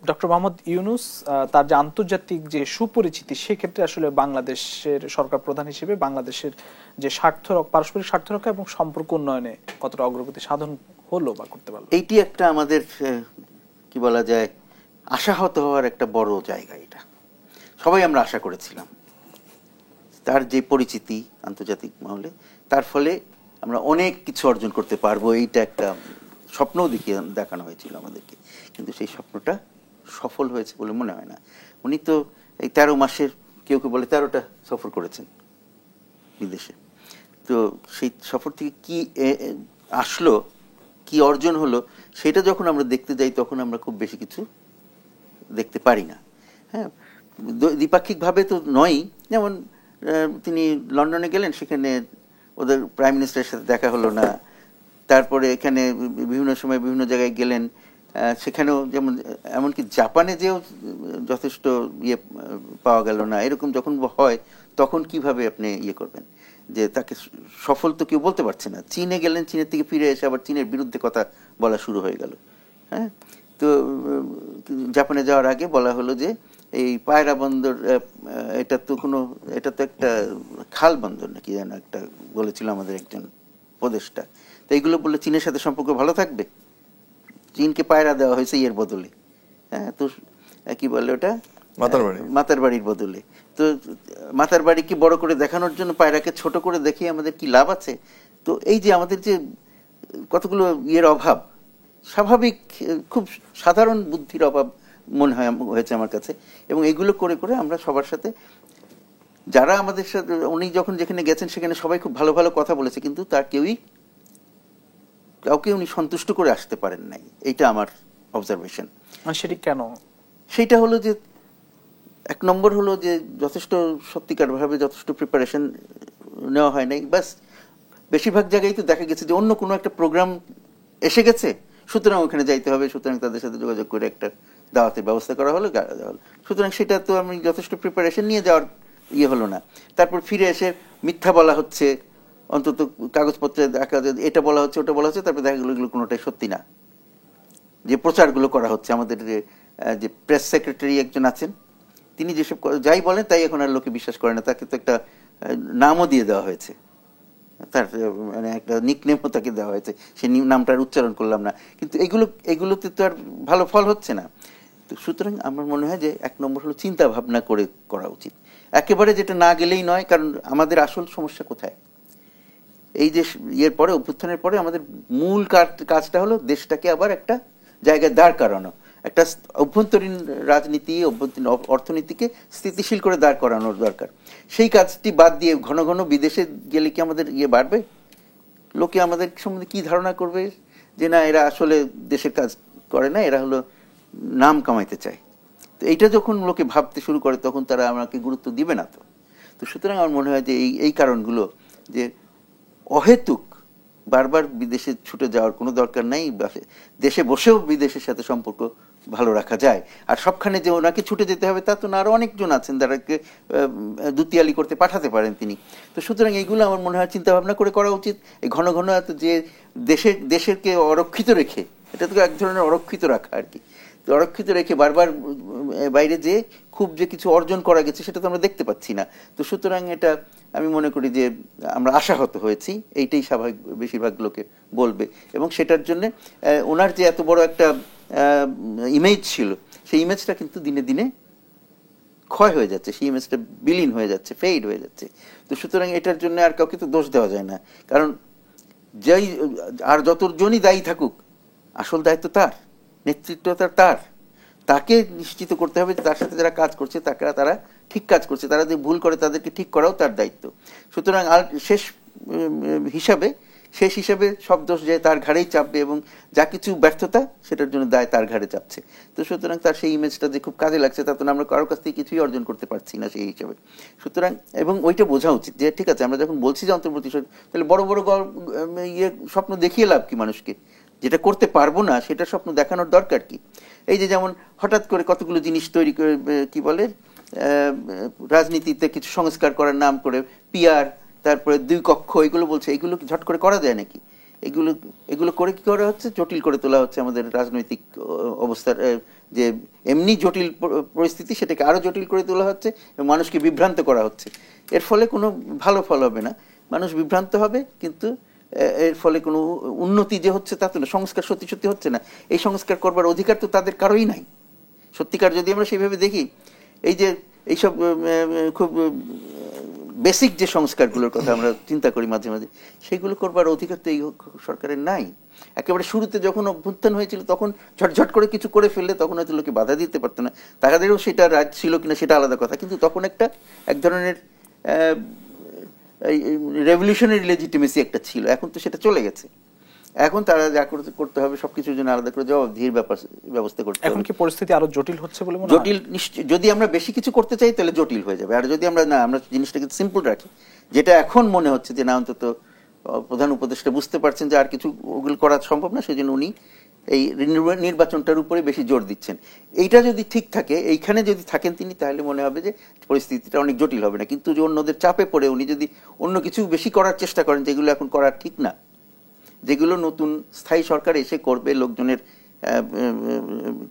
Doctor Mohammad Yunus তার যে আন্তর্জাতিক যে সুপরিচিতি, সেক্ষেত্রে আসলে বাংলাদেশের সরকার প্রধান হিসেবে বাংলাদেশের যে পারস্পরিক স্বার্থ রক্ষা এবং সম্পর্ক উন্নয়নে কতটা অগ্রগতি সাধন হলো বা করতে পারলো, এইটি একটা আমাদের কি বলা যায় আশাহত হওয়ার একটা বড় জায়গা। এটা সবাই আমরা আশা করেছিলাম তার যে পরিচিতি আন্তর্জাতিক মহলে, তার ফলে আমরা অনেক কিছু অর্জন করতে পারবো, এইটা একটা স্বপ্নও দেখানো হয়েছিল আমাদেরকে। কিন্তু সেই স্বপ্নটা সফল হয়েছে বলে মনে হয় না। উনি তো এই 13 মাসের, কেউ কেউ বলে 13টা সফর করেছেন বিদেশে। তো সেই সফর থেকে কি আসলো, কি অর্জন হলো, সেটা যখন আমরা দেখতে যাই তখন আমরা খুব বেশি কিছু দেখতে পারি না। হ্যাঁ, দ্বিপাক্ষিকভাবে তো নয়ই। যেমন তিনি লন্ডনে গেলেন, সেখানে ওদের প্রাইম মিনিস্টারের সাথে দেখা হলো না। তারপরে এখানে বিভিন্ন সময় বিভিন্ন জায়গায় গেলেন, সেখানেও যেমন এমনকি জাপানে যেও যথেষ্ট ইয়ে পাওয়া গেল না। এরকম যখন হয় তখন কিভাবে আপনি ইয়ে করবেন যে তাকে সফল তো কেউ বলতে পারছে না। চীনে গেলেন, চীনের থেকে ফিরে এসে আবার চীনের বিরুদ্ধে কথা বলা শুরু হয়ে গেল। হ্যাঁ, তো জাপানে যাওয়ার আগে বলা হলো যে এই পায়রা বন্দর, এটা তো একটা খাল বন্দর নাকি যেন একটা বলেছিল আমাদের একজন উপদেষ্টা। তো এইগুলো বললে চীনের সাথে সম্পর্ক ভালো থাকবে? চীনকে পায়রা দেওয়া হয়েছে এর বদলে। হ্যাঁ, তো কি বলে ওটা, মাতার বাড়ির বদলে। তো মাতার বাড়িকে বড় করে দেখানোর জন্য পায়রাকে ছোট করে দেখে আমাদের কি লাভ আছে? তো এই যে আমাদের যে কতগুলো ইয়ের অভাব, স্বাভাবিক খুব সাধারণ বুদ্ধির অভাব মনে হয়েছে আমার কাছে। এবং এগুলো করে করে আমরা সবার সাথে, যারা আমাদের সাথে, উনি যখন যেখানে গেছেন সেখানে সবাই খুব ভালো ভালো কথা বলেছে, কিন্তু তার কাউকে উনি সন্তুষ্ট করে আসতে পারেন নাই। এইটা আমার অবজারভেশন। সেটি কেন? সেইটা হলো যে, এক নম্বর হলো যে যথেষ্ট সত্যিকারভাবে যথেষ্ট প্রিপারেশন নেওয়া হয় নাই। বাস বেশিরভাগ জায়গায় তো দেখা গেছে যে অন্য কোনো একটা প্রোগ্রাম এসে গেছে, সুতরাং ওখানে যাইতে হবে, সুতরাং তাদের সাথে যোগাযোগ করে একটা দাওয়াতের ব্যবস্থা করা হলো। সুতরাং সেটা তো আমি যথেষ্ট প্রিপারেশন নিয়ে যাওয়ার ইয়ে হলো না। তারপর ফিরে এসে মিথ্যা বলা হচ্ছে, অন্তত কাগজপত্রে দেখা যায় এটা বলা হচ্ছে ওটা বলা হচ্ছে, তারপরে দেখা গেলো এগুলো কোনোটাই সত্যি না। যে প্রচারগুলো করা হচ্ছে, আমাদের যে প্রেস সেক্রেটারি একজন আছেন, তিনি যেসব যাই বলেন তাই এখন আর লোকে বিশ্বাস করে না। তাকে তো একটা নামও দিয়ে দেওয়া হয়েছে, তার মানে একটা নিকনেমও তাকে দেওয়া হয়েছে, সেই নামটার উচ্চারণ করলাম না। কিন্তু এগুলোতে তো আর ভালো ফল হচ্ছে না। তো সুতরাং আমার মনে হয় যে এক নম্বর হলো চিন্তা ভাবনা করে করা উচিত। একেবারে যেটা না গেলেই নয়, কারণ আমাদের আসল সমস্যা কোথায়? এই যে ইয়ের পরে, অভ্যুত্থানের পরে আমাদের মূল কাজটা হলো দেশটাকে আবার একটা জায়গায় দাঁড় করানো, একটা অভ্যন্তরীণ রাজনীতি, অভ্যন্তরীণ অর্থনীতিকে স্থিতিশীল করে দাঁড় করানোর দরকার। সেই কাজটি বাদ দিয়ে ঘন ঘন বিদেশে গেলে কি আমাদের ইয়ে বাড়বে? লোকে আমাদের সম্বন্ধে কি ধারণা করবে? যে না, এরা আসলে দেশের কাজ করে না, এরা হলো নাম কামাইতে চায়। তো এইটা যখন লোকে ভাবতে শুরু করে তখন তারা আমাকে গুরুত্ব দিবে না। তো সুতরাং আমার মনে হয় যে এই কারণগুলো, যে অহেতুক বারবার বিদেশে ছুটে যাওয়ার কোনো দরকার নাই। দেশে বসেও বিদেশের সাথে সম্পর্ক ভালো রাখা যায়। আর সবখানে যে ওনাকে ছুটে যেতে হবে তা তো না, আরো অনেকজন আছেন যারাকে দুতিয়ালি করতে পাঠাতে পারেন তিনি। তো সুতরাং এইগুলো আমার মনে হয় চিন্তা ভাবনা করে করা উচিত। এই ঘন ঘন এত যে দেশেরকে অরক্ষিত রেখে, এটা তো এক ধরনের অরক্ষিত রাখা আর কি, অরক্ষিত রেখে বারবার বাইরে যে খুব যে কিছু অর্জন করা গেছে সেটা তো আমরা দেখতে পাচ্ছি না। তো সুতরাং এটা আমি মনে করি যে আমরা আশাহত হয়েছি, এইটাই স্বাভাবিক বেশিরভাগ লোকে বলবে। এবং সেটার জন্য ওনার যে এত বড় একটা ইমেজ ছিল, সেই ইমেজটা কিন্তু দিনে দিনে ক্ষয় হয়ে যাচ্ছে, সেই ইমেজটা বিলীন হয়ে যাচ্ছে, ফেইড হয়ে যাচ্ছে। তো সুতরাং এটার জন্য আর কাউকে তো দোষ দেওয়া যায় না, কারণ আর যতজনই দায়ী থাকুক আসল দায়িত্ব তার, নেতৃত্বটা তাকে নিশ্চিত করতে হবে যে তার সাথে যারা কাজ করছে তারা ঠিক কাজ করছে, তারা যে ভুল করে তাদেরকে ঠিক করাও তার দায়িত্ব। সুতরাং আর শেষ হিসাবে সব দোষ যায় তার ঘাড়েই চাপবে, এবং যা কিছু ব্যর্থতা সেটার জন্য দায় তার ঘাড়ে চাপছে। তো সুতরাং তার সেই ইমেজটা যে খুব কাজে লাগছে তা তো আমরা কারোর কাছ থেকে কিছুই অর্জন করতে পারছি না সেই হিসাবে। সুতরাং এবং ওইটা বোঝা উচিত যে ঠিক আছে, আমরা যখন বলছি যে অন্তর্বর্তী সরকার, তাহলে বড় বড় স্বপ্ন দেখিয়ে লাভ কি মানুষকে? যেটা করতে পারবো না সেটা স্বপ্ন দেখানোর দরকার কি? এই যে যেমন হঠাৎ করে কতগুলো জিনিস তৈরি করে, কি বলে, রাজনীতিতে কিছু সংস্কার করার নাম করে পিআর, তারপরে 2 কক্ষ, এগুলো বলছে, এগুলো ঝট করে করা যায় নাকি? এগুলো করে কি করা হচ্ছে? জটিল করে তোলা হচ্ছে আমাদের রাজনৈতিক অবস্থার যে এমনি জটিল পরিস্থিতি সেটাকে আরো জটিল করে তোলা হচ্ছে এবং মানুষকে বিভ্রান্ত করা হচ্ছে। এর ফলে কোনো ভালো ফল হবে না, মানুষ বিভ্রান্ত হবে, কিন্তু এর ফলে কোনো উন্নতি যে হচ্ছে তা তো না, সংস্কার সত্যি সত্যি হচ্ছে না। এই সংস্কার করবার অধিকার তো তাদের কারোই নাই সত্যিকার, যদি আমরা সেইভাবে দেখি। এই যে এইসব খুব বেসিক যে সংস্কারগুলোর কথা আমরা চিন্তা করি মাঝে মাঝে, সেগুলো করবার অধিকার তো এই সরকারের নাই। একেবারে শুরুতে যখন অভ্যুত্থান হয়েছিল তখন ঝটঝট করে কিছু করে ফেললে তখন হয়তো লোকে বাধা দিতে পারতো না, তাদেরও সেটা রাইট ছিল কিনা সেটা আলাদা কথা, কিন্তু তখন এক ধরনের রেভলিউশনারি লেজিটিমেসি একটা ছিল। এখন তো সেটা চলে গেছে, এখন তারা যা করতে হবে সবকিছুর জন্য আলাদা করে জবাবদিহির ব্যবস্থা করতে হবে। এখন কি পরিস্থিতি আরো জটিল হচ্ছে বলে মনে হয়? জটিল যদি আমরা বেশি কিছু করতে চাই তাহলে জটিল হয়ে যাবে, আর যদি আমরা জিনিসটাকে সিম্পল রাখি, যেটা এখন মনে হচ্ছে যে না অন্তত প্রধান উপদেষ্টা বুঝতে পারছেন যে আর কিছু ওগুলো করা সম্ভব না, সেজন্য উনি এই নির্বাচনটার উপরে বেশি জোর দিচ্ছেন। এইটা যদি ঠিক থাকে, এইখানে যদি থাকেন তিনি, তাহলে মনে হবে যে পরিস্থিতিটা অনেক জটিল হবে না। কিন্তু যে অন্যদের চাপে পড়ে উনি যদি অন্য কিছু বেশি করার চেষ্টা করেন যেগুলো এখন করা ঠিক না, যেগুলো নতুন স্থায়ী সরকার এসে করবে, লোকজনের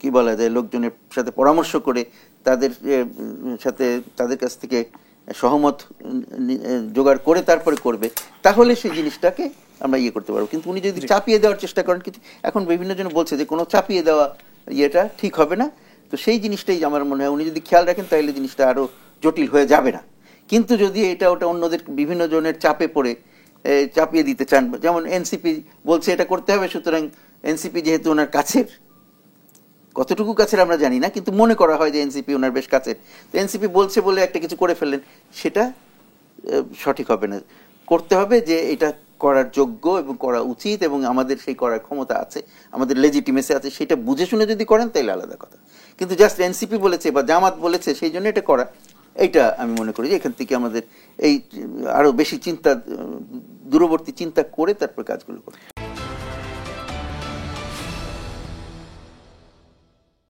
কি বলা যায়, লোকজনের সাথে পরামর্শ করে তাদের কাছ থেকে সহমত জোগাড় করে তারপরে করবে, তাহলে সেই জিনিসটাকে আমরা করতে পারবো। কিন্তু উনি যদি চাপিয়ে দেওয়ার চেষ্টা করেন, কিন্তু এখন বিভিন্ন জন বলছে যে কোনো চাপিয়ে দেওয়া ইয়েটা ঠিক হবে না, তো সেই জিনিসটাই আমার মনে হয় উনি যদি খেয়াল রাখেন তাহলে জিনিসটা আরো জটিল হয়ে যাবে না। কিন্তু যদি এটা ওটা অন্যদের বিভিন্ন জনের চাপে পড়ে চাপিয়ে দিতে চান, যেমন এনসিপি বলছে এটা করতে হবে, সুতরাং এনসিপি যেহেতু ওনার কাছের, কতটুকু কাছের আমরা জানি না, কিন্তু মনে করা হয় যে এনসিপি ওনার বেশ কাছের, তো এনসিপি বলছে বলে একটা কিছু করে ফেললেন, সেটা সঠিক হবে না। করতে হবে যে এটা করার যোগ্য এবং করা উচিত এবং আমাদের সেই করার ক্ষমতা আছে, আমাদের লেজিটিমেসি আছে, সেটা বুঝে শুনে যদি করেন তাইলে আলাদা কথা। কিন্তু জাস্ট এনসিপি বলেছে বা জামাত বলেছে সেই জন্য এটা করা, এইটা আমি মনে করি যে এখান থেকে আমাদের এই আরো বেশি দূরবর্তী চিন্তা করে তারপর কাজগুলো করতে।